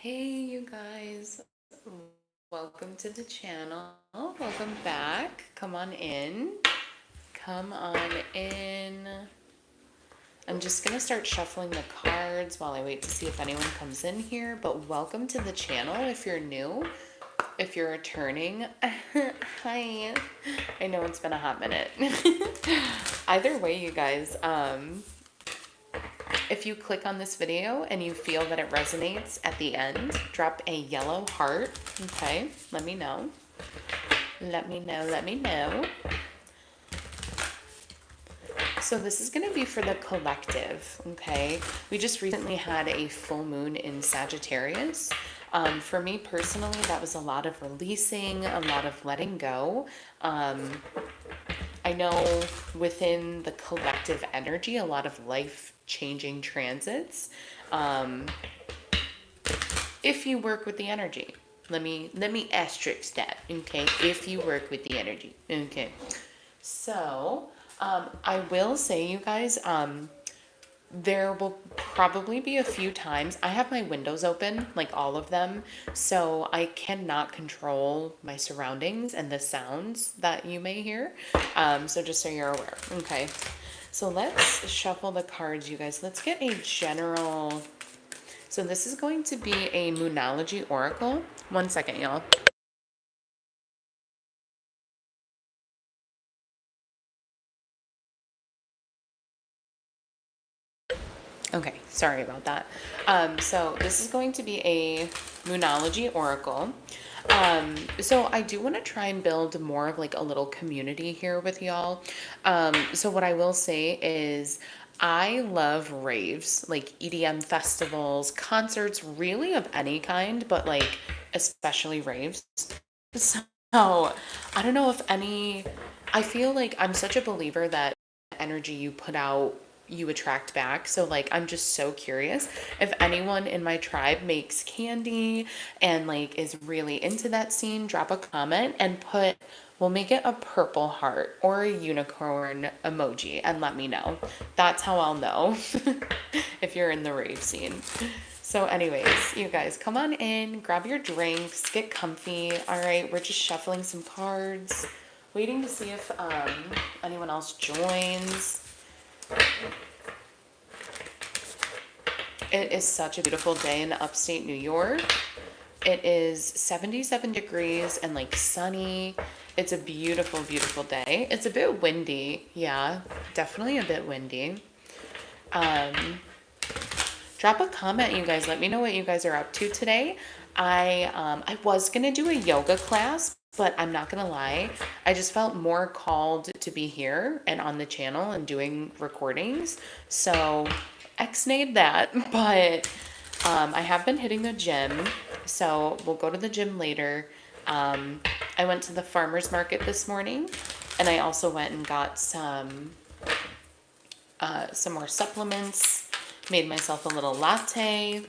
Hey, you guys. Welcome to the channel. Welcome back. Come on in. Come on in. I'm just going to start shuffling the cards while I wait to see if anyone comes in here. But welcome to the channel if you're new. If you're returning, hi. I know it's been a hot minute. Either way, you guys, if you click on this video and you feel that it resonates at the end, drop a yellow heart, okay? Let me know. Let me know, let me know. So this is gonna be for the collective, okay? We just recently had a full moon in Sagittarius. For me personally, that was a lot of releasing, a lot of letting go. I know within the collective energy, a lot of life-changing transits. Um, if you work with the energy, let me asterisk that, okay? If you work with the energy, okay. So, I will say, you guys, there will probably be a few times I have my windows open, like all of them, so I cannot control my surroundings and the sounds that you may hear. So just so you're aware, okay? So let's shuffle the cards, you guys. Let's get a general. So this is going to be a Moonology Oracle. One second, y'all. Okay, sorry about that. So this is going to be a Moonology Oracle. So I do want to try and build more of like a little community here with y'all. So what I will say is I love raves, like EDM festivals, concerts, really of any kind, but like especially raves. So I don't know if any, I feel like I'm such a believer that energy you put out, you attract back. So like I'm just so curious if anyone in my tribe makes candy and like is really into that scene, drop a comment and put, we'll make it a purple heart or a unicorn emoji and let me know. That's how I'll know if you're in the rave scene. So anyways, you guys come on in, grab your drinks, get comfy. All right, we're just shuffling some cards, waiting to see if anyone else joins. It is such a beautiful day in upstate New York. It is 77 degrees and like sunny. It's a beautiful, beautiful day. It's a bit windy. Yeah, definitely a bit windy. Drop a comment, you guys. Let me know what you guys are up to today. I was gonna do a yoga class, but I'm not gonna lie. I just felt more called to be here and on the channel and doing recordings. So ex-nayed that, but I have been hitting the gym. So we'll go to the gym later. I went to the farmer's market this morning and I also went and got some more supplements, made myself a little latte.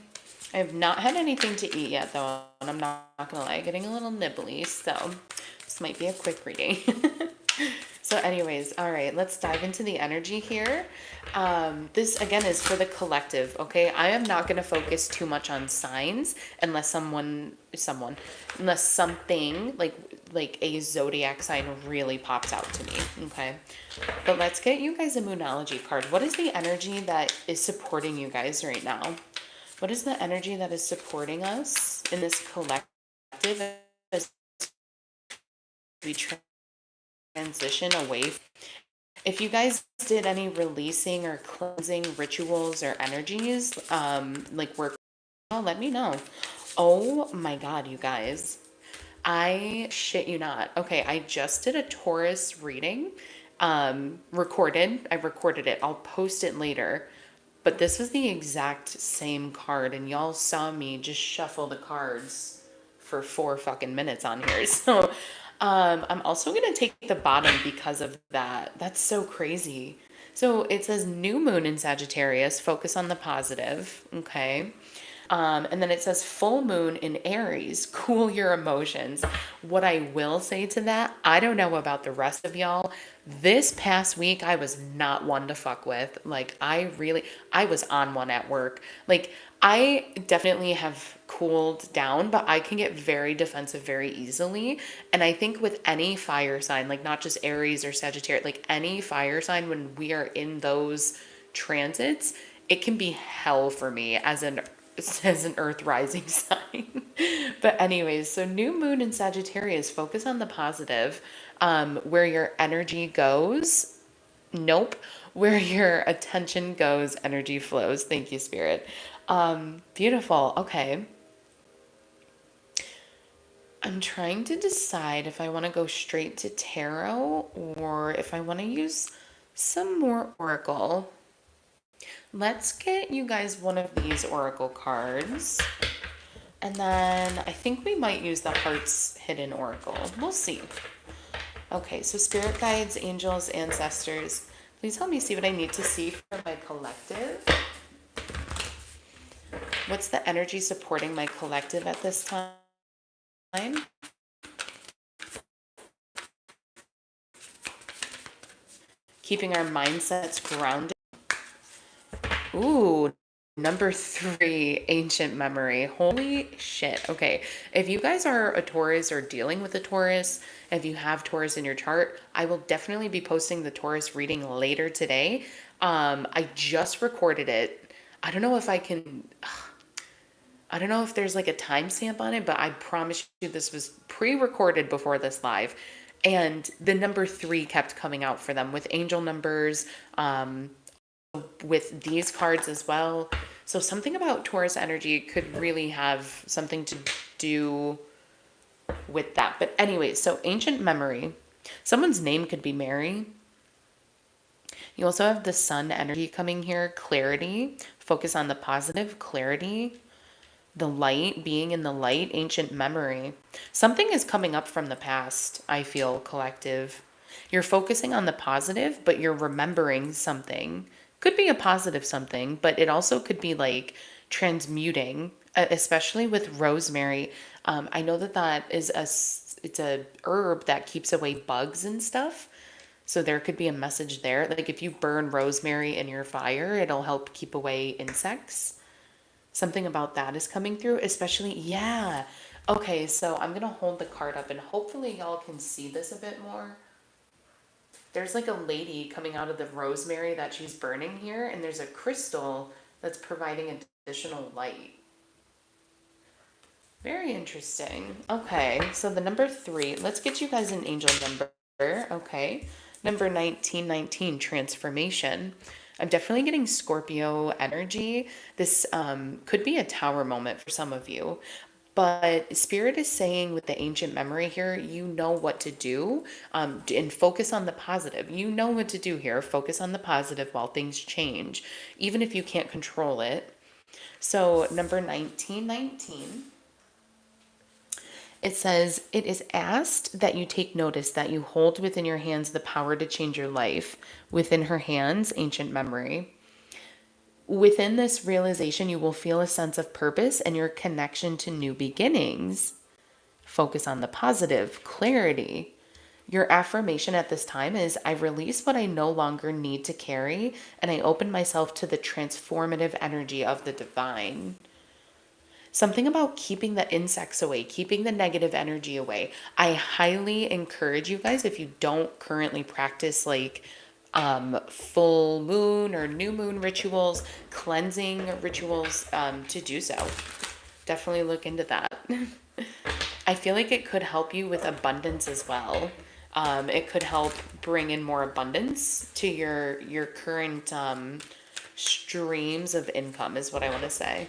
I have not had anything to eat yet though, and I'm not gonna lie, getting a little nibbly, so this might be a quick reading. So anyways, all right, let's dive into the energy here. This again is for the collective, okay? I am not gonna focus too much on signs unless unless something like a zodiac sign really pops out to me, okay? But let's get you guys a Moonology card. What is the energy that is supporting you guys right now? What is the energy that is supporting us in this collective as we transition away? If you guys did any releasing or cleansing rituals or energies, like work, let me know. Oh my God, you guys. I shit you not. Okay, I just did a Taurus reading, recorded. I recorded it. I'll post it later. But this was the exact same card, and y'all saw me just shuffle the cards for 4 fucking minutes on here. So, I'm also gonna take the bottom because of that. That's so crazy. So it says new moon in Sagittarius, focus on the positive. Okay. And then it says full moon in Aries, cool your emotions. What I will say to that, I don't know about the rest of y'all. This past week, I was not one to fuck with. Like, I was on one at work. Like, I definitely have cooled down, but I can get very defensive very easily. And I think with any fire sign, like not just Aries or Sagittarius, like any fire sign, when we are in those transits, it can be hell for me as an earth rising sign. But anyways, so new moon in Sagittarius, focus on the positive. Where your energy goes, nope. Where your attention goes, energy flows. Thank you, Spirit. Beautiful. Okay. I'm trying to decide if I want to go straight to tarot or if I want to use some more oracle. Let's get you guys one of these oracle cards. And then I think we might use the Heart's Hidden Oracle. We'll see. Okay, so spirit guides, angels, ancestors, please help me see what I need to see for my collective. What's the energy supporting my collective at this time? Keeping our mindsets grounded. Ooh, number 3, ancient memory. Holy shit. Okay, if you guys are a Taurus or dealing with a Taurus, if you have Taurus in your chart, I will definitely be posting the Taurus reading later today. I just recorded it. I don't know if I can, I don't know if there's like a timestamp on it, but I promise you this was pre-recorded before this live. And the number 3 kept coming out for them with angel numbers, with these cards as well. So something about Taurus energy could really have something to do with that. But anyway, so ancient memory. Someone's name could be Mary. You also have the sun energy coming here, clarity, focus on the positive, clarity, the light, being in the light, ancient memory. Something is coming up from the past, I feel, collective. You're focusing on the positive, but you're remembering something. Could be a positive something, but it also could be like transmuting, especially with rosemary. I know that that is it's a herb that keeps away bugs and stuff. So there could be a message there. Like if you burn rosemary in your fire, it'll help keep away insects. Something about that is coming through, especially, yeah. Okay, so I'm gonna hold the card up and hopefully y'all can see this a bit more. There's like a lady coming out of the rosemary that she's burning here, and there's a crystal that's providing additional light. Very interesting. Okay, so the number 3, let's get you guys an angel number. Okay, number 1919, transformation. I'm definitely getting Scorpio energy. This could be a tower moment for some of you. But Spirit is saying with the ancient memory here, you know what to do, and focus on the positive. You know what to do here. Focus on the positive while things change, even if you can't control it. So number 1919. It says, it is asked that you take notice that you hold within your hands the power to change your life. Within her hands, ancient memory. Within this realization, you will feel a sense of purpose and your connection to new beginnings. Focus on the positive, clarity. Your affirmation at this time is, I release what I no longer need to carry, and I open myself to the transformative energy of the divine. Something about keeping the insects away, keeping the negative energy away. I highly encourage you guys, if you don't currently practice like full moon or new moon rituals, cleansing rituals, to do so. Definitely look into that. I feel like it could help you with abundance as well. It could help bring in more abundance to your current streams of income is what I want to say.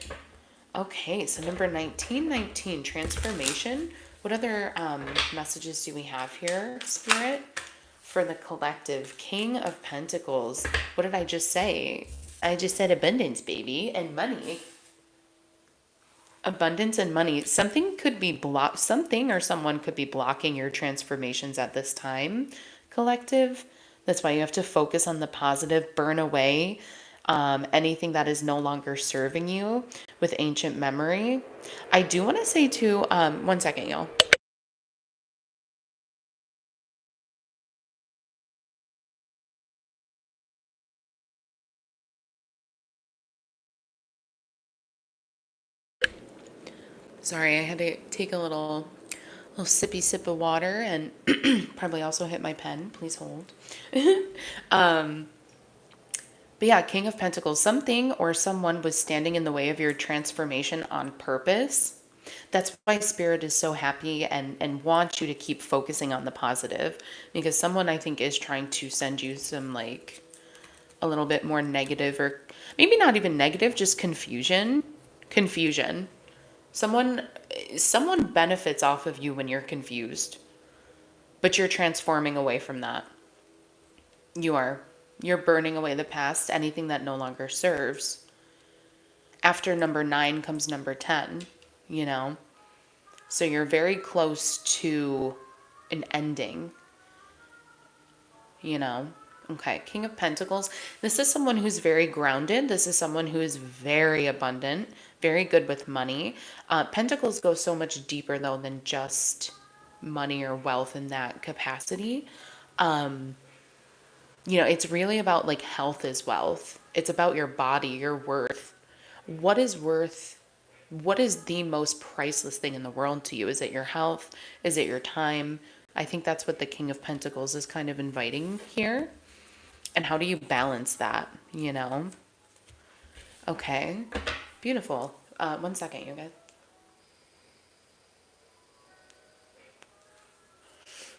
Okay, so number 1919, transformation. What other messages do we have here, Spirit? For the collective, King of Pentacles. What did I just say? I just said abundance, baby, and money. Abundance and money. Something could be something or someone could be blocking your transformations at this time, collective. That's why you have to focus on the positive, burn away anything that is no longer serving you with ancient memory. I do want to say too, one second, y'all. Sorry, I had to take a little sippy sip of water and probably also hit my pen. Please hold. But yeah, King of Pentacles, something or someone was standing in the way of your transformation on purpose. That's why Spirit is so happy and wants you to keep focusing on the positive, because someone I think is trying to send you some like a little bit more negative, or maybe not even negative, just confusion. Confusion. Someone someone benefits off of you when you're confused, but you're transforming away from that. You are. You're burning away the past, anything that no longer serves. After number 9 comes number 10, you know? So you're very close to an ending, you know? Okay, King of Pentacles. This is someone who's very grounded. This is someone who is very abundant, very good with money. Pentacles go so much deeper, though, than just money or wealth in that capacity. You know, it's really about like health is wealth. It's about your body, your worth. What is worth? What is the most priceless thing in the world to you? Is it your health? Is it your time? I think that's what the King of Pentacles is kind of inviting here. And how do you balance that, you know? Okay, beautiful. 1 second, you guys.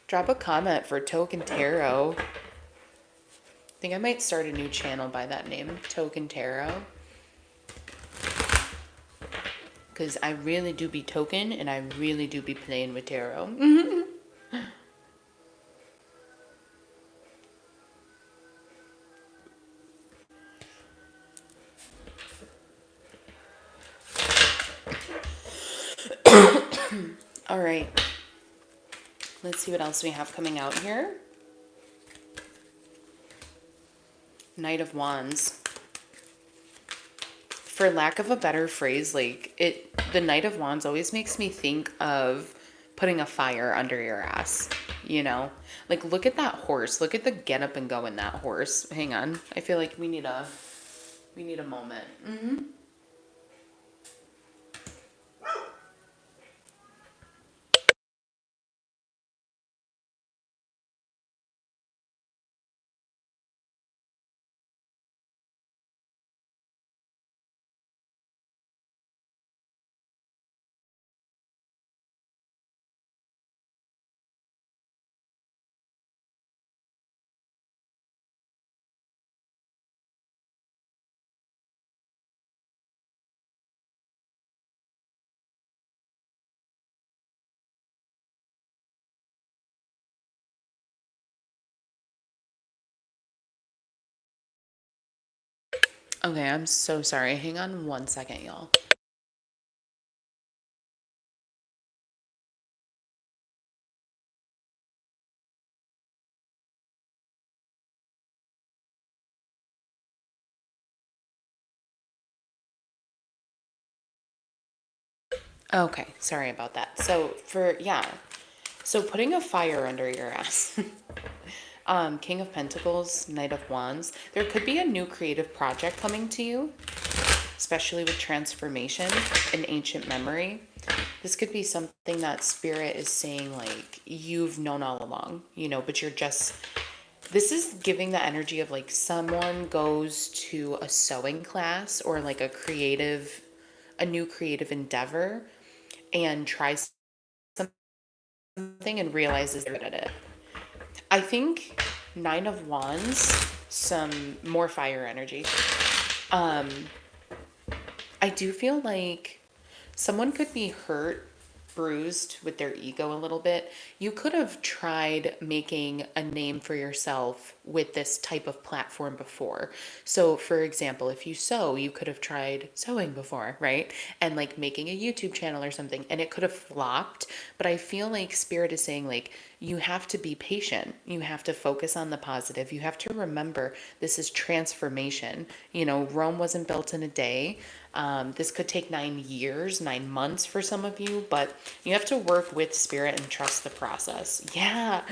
Drop a comment for Token Tarot. I think I might start a new channel by that name, Token Tarot. Because I really do be token and I really do be playing with tarot. All right. Let's see what else we have coming out here. Knight of Wands. For lack of a better phrase, like the Knight of Wands always makes me think of putting a fire under your ass, you know? Like look at that horse. Look at the get up and go in that horse. Hang on. I feel like we need a moment. Okay, I'm so sorry. Hang on 1 second, y'all. Okay, sorry about that. So putting a fire under your ass. King of Pentacles, Knight of Wands. There could be a new creative project coming to you, especially with transformation and ancient memory. This could be something that Spirit is saying, like, you've known all along, you know, but you're just, this is giving the energy of like someone goes to a sewing class or like a new creative endeavor and tries something and realizes they're good at it. I think Nine of Wands, some more fire energy. Um, I do feel like someone could be hurt, bruised with their ego a little bit. You could have tried making a name for yourself with this type of platform before. So, for example, if you sew, you could have tried sewing before, right? And like making a YouTube channel or something, and it could have flopped. But I feel like Spirit is saying, like, you have to be patient. You have to focus on the positive. You have to remember this is transformation. You know, Rome wasn't built in a day. This could take 9 years, 9 months for some of you, but you have to work with Spirit and trust the process. Yeah,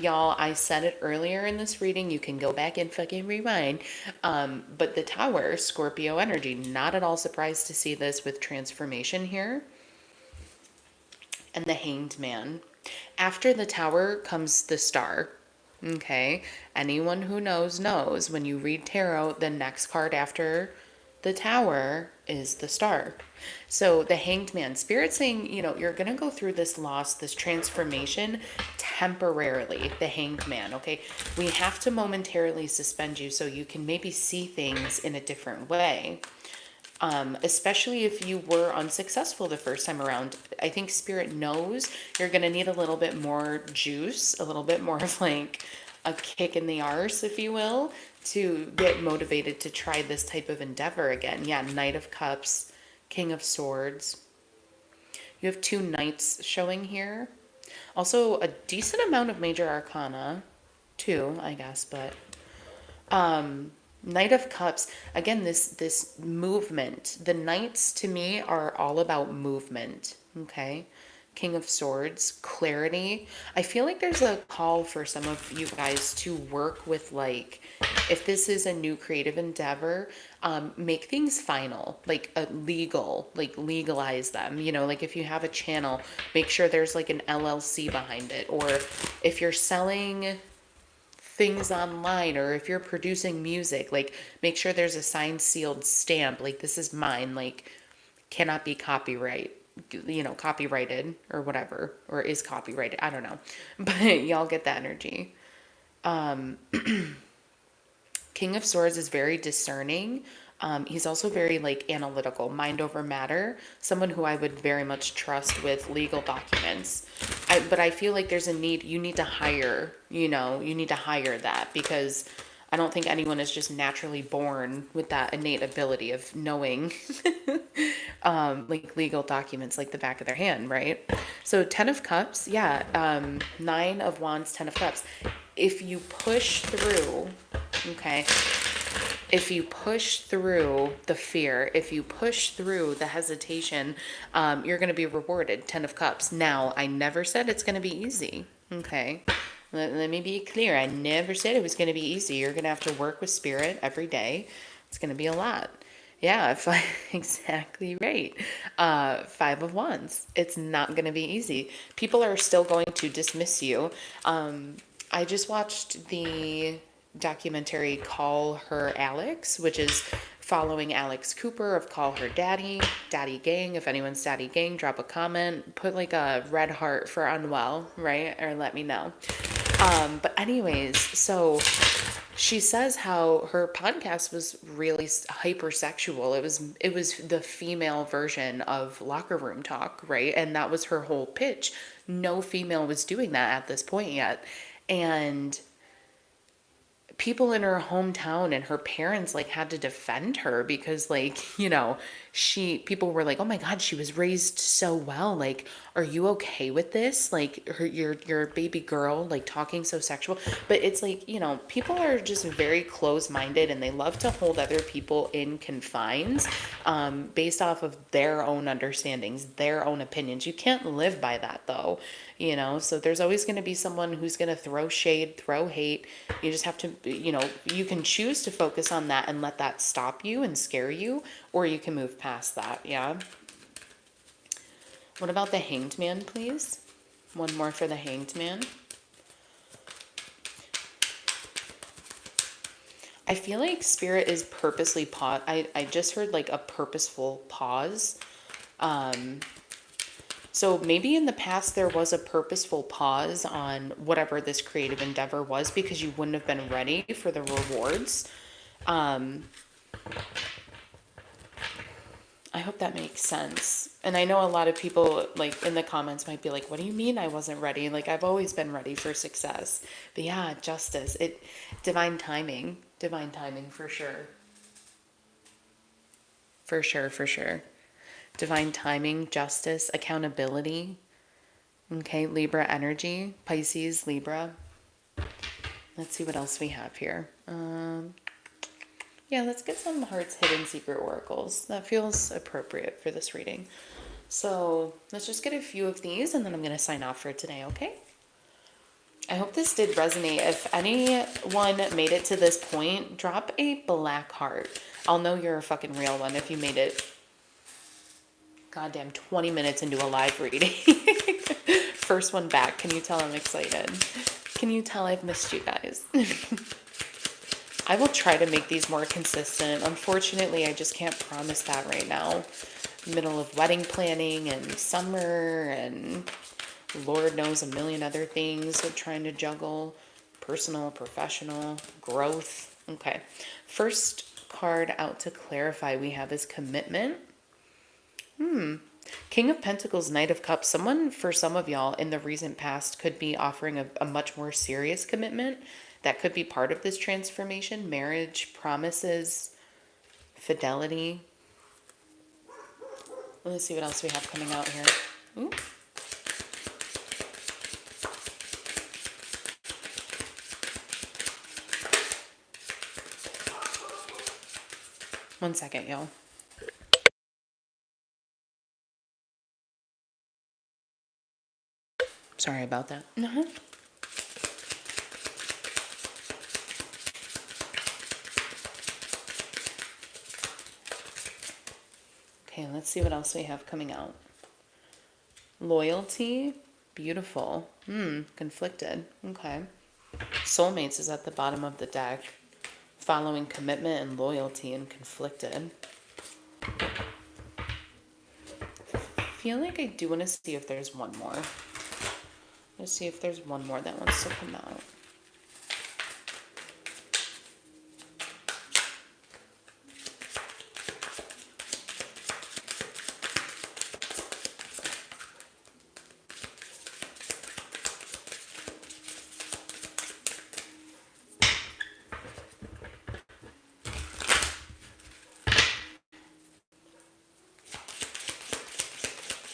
y'all, I said it earlier in this reading. You can go back and fucking rewind. But the Tower, Scorpio energy, not at all surprised to see this with transformation here. and the Hanged Man. After the Tower comes the Star. Okay, anyone who knows when you read tarot, the next card after the Tower is the Star. So the Hanged Man, Spirit saying, you're going to go through this loss, this transformation temporarily, the Hanged Man, okay? We have to momentarily suspend you so you can maybe see things in a different way. Especially if you were unsuccessful the first time around. I think Spirit knows you're going to need a little bit more juice, a little bit more of like a kick in the arse, if you will, to get motivated to try this type of endeavor again. Yeah, Knight of Cups, King of Swords. You have 2 knights showing here. Also, a decent amount of major arcana, 2, I guess, but Knight of Cups, again, this movement. The knights to me are all about movement, okay? King of Swords, clarity. I feel like there's a call for some of you guys to work with, like, if this is a new creative endeavor, make things final, like legal, like legalize them. Like if you have a channel, make sure there's like an LLC behind it. Or if you're selling things online, or if you're producing music, like make sure there's a signed, sealed stamp, like this is mine, like cannot be copyrighted or whatever, or is copyrighted, I don't know, but y'all get the energy. King of Swords is very discerning. He's also very like analytical, mind over matter, someone who I would very much trust with legal documents. But I feel like there's a need, you need to hire that, because I don't think anyone is just naturally born with that innate ability of knowing like legal documents like the back of their hand, right? So 10 of Cups, yeah, 9 of Wands, 10 of Cups. If you push through, okay, if you push through the fear, if you push through the hesitation, you're going to be rewarded. 10 of Cups. Now, I never said it's going to be easy. Okay. Let me be clear. I never said it was going to be easy. You're going to have to work with Spirit every day. It's going to be a lot. Yeah, exactly right. 5 of Wands. It's not going to be easy. People are still going to dismiss you. I just watched the documentary Call Her Alex, which is following Alex Cooper of Call Her Daddy, Daddy Gang. If anyone's Daddy Gang, drop a comment, put like a red heart for unwell, right? Or let me know. But anyways, so she says how her podcast was really hypersexual. It was the female version of Locker Room Talk, right? And that was her whole pitch. No female was doing that at this point yet. And people in her hometown and her parents like had to defend her because like, people were like, oh my God, she was raised so well. Like, are you okay with this? Like your baby girl, like talking so sexual, but it's like, people are just very close-minded and they love to hold other people in confines, based off of their own understandings, their own opinions. You can't live by that though. So there's always going to be someone who's going to throw shade, throw hate. You just have to, you can choose to focus on that and let that stop you and scare you, or you can move past that. Yeah. What about the Hanged Man, please? One more for the Hanged Man. I feel like Spirit is purposely I just heard like a purposeful pause. So maybe in the past there was a purposeful pause on whatever this creative endeavor was because you wouldn't have been ready for the rewards. I hope that makes sense. And I know a lot of people like in the comments might be like, what do you mean I wasn't ready? Like I've always been ready for success. But yeah, justice, divine timing for sure. For sure. Divine timing, justice, accountability. Okay, Libra energy, Pisces, Libra. Let's see what else we have here. Yeah, let's get some Heart's Hidden Secret Oracles. That feels appropriate for this reading. So let's just get a few of these and then I'm going to sign off for today, okay? I hope this did resonate. If anyone made it to this point, drop a black heart. I'll know you're a fucking real one if you made it. goddamn 20 minutes into a live reading. First one back. Can you tell I'm excited? Can you tell I've missed you guys? I will try to make these more consistent. Unfortunately, I just can't promise that right now. Middle of wedding planning and summer and Lord knows a million other things of trying to juggle personal, professional, growth. Okay. First card out to clarify we have is commitment. King of Pentacles, Knight of Cups. Someone, for some of y'all in the recent past, could be offering a much more serious commitment. That could be part of this transformation. Marriage, promises, fidelity. Let's see what else we have coming out here. Ooh. One second, y'all. Sorry about that. Okay, let's see what else we have coming out. Loyalty, beautiful. Conflicted. Okay. Soulmates is at the bottom of the deck. Following commitment and loyalty and conflicted. I feel like I do want to see if there's one more. Let's see if there's one more that wants to come out.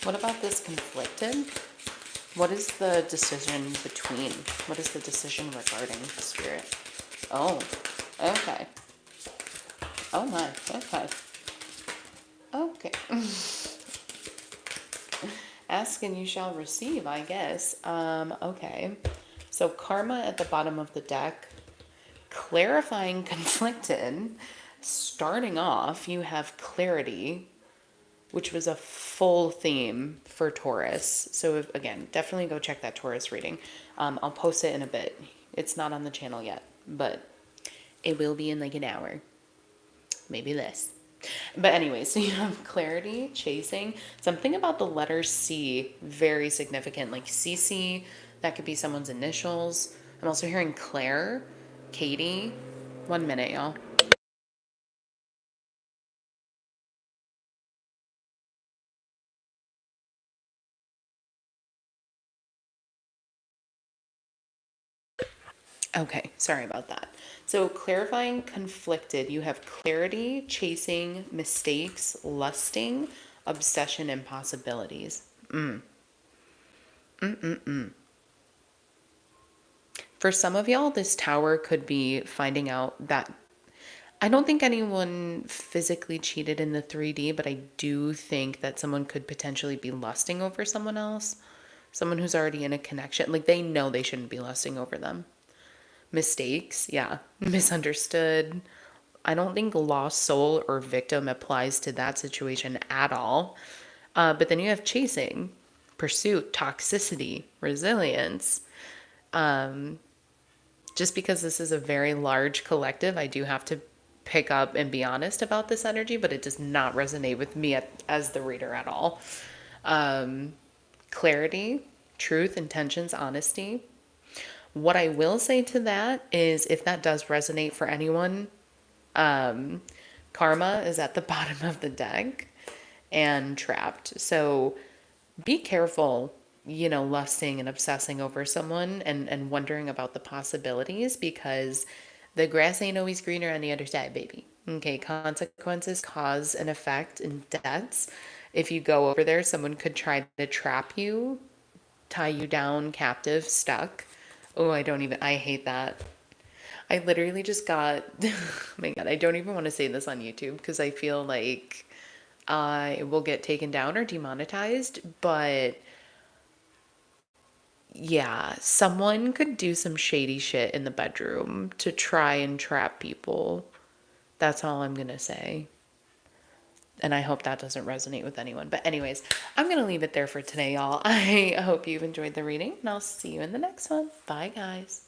What about this conflicted? What is the decision between? What is the decision regarding Spirit? Oh, okay. Oh my, okay. Okay. Ask and you shall receive, I guess. Okay. So karma at the bottom of the deck. Clarifying conflicted. Starting off, you have clarity, which was a full theme for Taurus. So again, definitely go check that Taurus reading. I'll post it in a bit. It's not on the channel yet, but it will be in like an hour. Maybe less. But anyway, so you have clarity, chasing. Something about the letter C, very significant. Like CC, that could be someone's initials. I'm also hearing Claire, Katie. 1 minute, y'all. Okay, sorry about that. So clarifying conflicted, you have clarity, chasing, mistakes, lusting, obsession, and possibilities. For some of y'all, this tower could be finding out that I don't think anyone physically cheated in the 3D, but I do think that someone could potentially be lusting over someone else. Someone who's already in a connection. Like they know they shouldn't be lusting over them. Mistakes, yeah. Misunderstood. I don't think lost soul or victim applies to that situation at all. But then you have chasing, pursuit, toxicity, resilience. Just because this is a very large collective, I do have to pick up and be honest about this energy, but it does not resonate with me as the reader at all. Clarity, truth, intentions, honesty. What I will say to that is if that does resonate for anyone, karma is at the bottom of the deck and trapped. So be careful, lusting and obsessing over someone and wondering about the possibilities because the grass ain't always greener on the other side, baby. Okay, consequences, cause and effect, and debts. If you go over there, someone could try to trap you, tie you down, captive, stuck. Oh, I hate that. I literally just got, oh my God, I don't even want to say this on YouTube because I feel like I will get taken down or demonetized. But yeah, someone could do some shady shit in the bedroom to try and trap people. That's all I'm going to say. And I hope that doesn't resonate with anyone. But anyways, I'm going to leave it there for today, y'all. I hope you've enjoyed the reading, and I'll see you in the next one. Bye, guys.